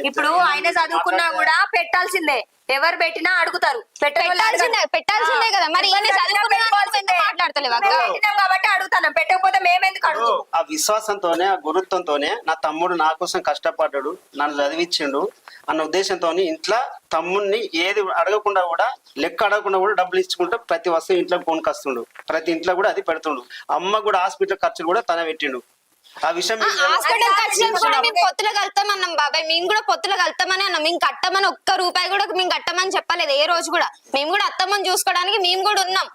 ఇప్పుడు ఆయన చదువుకున్నా కూడా పెట్టాల్సిందే, ఎవరు పెట్టినా అడుగుతారు, పెట్టాల్సిందే కదా. మరి ఈయన చదువుకున్న దాంట్లో ఎందుకు మాట్లాడతలేవు అక్క? పెట్టినాం కాబట్టి అడుగుతాను, పెట్టకపోతే మేమెందుకు అడుగుతాం? ఆ విశ్వాసంతోనే, ఆ గురుత్వంతోనే నా తమ్ముడు నా కోసం కష్టపడ్డాడు, నన్ను చదివించిండు అన్న ఉద్దేశంతో ఇంట్లో తమ్ముడిని ఏది అడగకుండా కూడా, లెక్క అడగకుండా కూడా డబ్బులు ఇచ్చుకుంటూ ప్రతి వస్తువు ఇంట్లో కొనుకొస్తుండు, ప్రతి ఇంట్లో కూడా అది పెడుతుండు. అమ్మ కూడా హాస్పిటల్ ఖర్చులు కూడా తనే పెట్టిండు. ఆ విషయం హాస్పిటల్ ఖర్చులు కూడా మేము పొత్తులో కలుతామన్నాం బాబాయ్, మేము కూడా పొత్తులో కలుతామని అన్నాం. మేము కట్టమని ఒక్క రూపాయి కూడా మేము కట్టమని చెప్పలేదు ఏ రోజు కూడా. మేము కూడా అత్తమ్మని చూసుకోవడానికి మేము కూడా ఉన్నాం.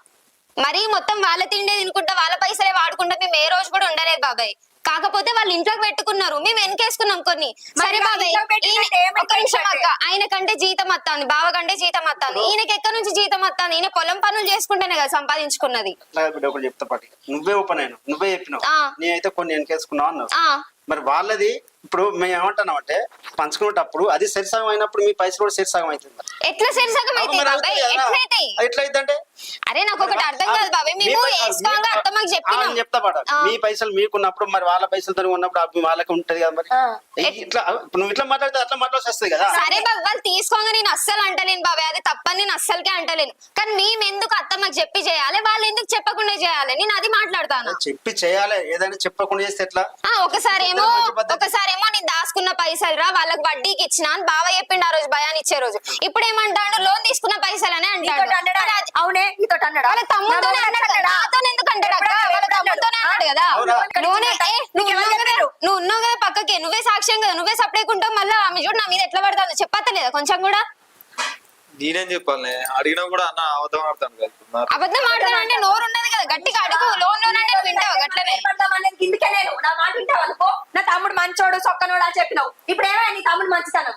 మరీ మొత్తం వాళ్ళ తిండే తినుకుంటా వాళ్ళ పైసలే వాడుకుంటా మేము ఏ రోజు కూడా ఉండలేదు బాబాయ్. కాకపోతే వాళ్ళు ఇంట్లోకి పెట్టుకున్నారు, మేము వెనకేసుకున్నాం కొన్ని. సరే బాబాయ్, ఒక నిమిషం అక్క, ఆయన కంటే జీతం వస్తుంది, బావ కంటే జీతం వస్తుంది, ఈయనకి ఎక్కడి నుంచి జీతం వస్తుంది? ఈయన పొలం పనులు చేసుకుంటేనే కదా సంపాదించుకున్నది. ఒకటి చెప్తా పాటి, నువ్వే ఓపెన్ అయినావు, నువ్వే చెప్పినావు, నేనైతే కొన్ని వెనకేసుకున్నావు అన్నావు. మరి వాళ్ళది ఇప్పుడు మేము ఏమంటున్నాం అంటే, పంచుకునేటప్పుడు అది సరిసగం అయినప్పుడు మీ పైసలు కూడా సరిసగం అవుతుంది. ఎట్లా సరిసగం అయితే బాబాయ్? ఎట్లయితే ఎట్లయితే అరే నాకు ఒకటి అర్థం కాదు బాబాయ్, మేము వేసుకోగా అత్తమ్మకి చెప్పినాం. చెప్తా పాట, మీ పైసలు మీకున్నప్పుడు మరి వాళ్ళ పైసలతో ఉన్నప్పుడు అవి వాళ్ళకి ఉంటది కదా. మరి ఇట్లా నువ్వు ఇట్లా మాట్లాడితే అట్లా మాట్లాడాల్సి వస్తుంది కదా. సరే బాబు, వాళ్ళు తీసుకోగా నేను అస్సలు అంటలేను బాబాయ్, అది తప్పని నేను అస్సలకే అంటలేను. కానీ మేము ఎందుకు అత్తమ్మకి చెప్పి చేయాలి, వాళ్ళు ఎందుకు చెప్పకుండా చేయాలి? నేను అది మాట్లాడతాను. చెప్పి చేయాలి, ఏదైనా చెప్పకుండా చేస్తే ఎట్లా? ఒకసారేమో నేను దాచుకున్న పైసలు రా వాళ్ళకి వడ్డీకి ఇచ్చిన అని బావ చెప్పిండు ఆ రోజు భయాన్ని ఇచ్చే రోజు. ఇప్పుడు ఏమంటాడు, లోన్ తీసుకున్న పైసలనే అంటాడు. అవునే నీతో అన్నాడు, వాళ్ళ తమ్ముతోనే అన్నాడు కదా, నాతో ఎందుకు అంటాడు అక్క? వాళ్ళ తమ్ముతోనే అన్నాడు కదా. నువ్వు ఉన్నావు కదా పక్కకి, నువ్వే సాక్ష్యం కదా, నువ్వే సపరేకుంటావు. మళ్ళీ ఆమె చూడు నా మీద ఎట్లా పడతాను చెప్పలేదా కొంచెం కూడా? నేనేం చెప్పాలి, అడిగినా కూడా అన్న అబద్ధం ఆడతాను కదా. అబద్ధం ఆడతానంటే నోరు ఉన్నది కదా, గట్టిగా అడుగు. లోన్ అంటే వింటావు గట్లనే. ఇందుకే నేను నా మాట వింటావు అనుకో, నా తమ్ముడు మంచోడు సొక్కనోడు అని చెప్పినావు, ఇప్పుడు ఏమైనా నీ తమ్ముడు మంచితనం?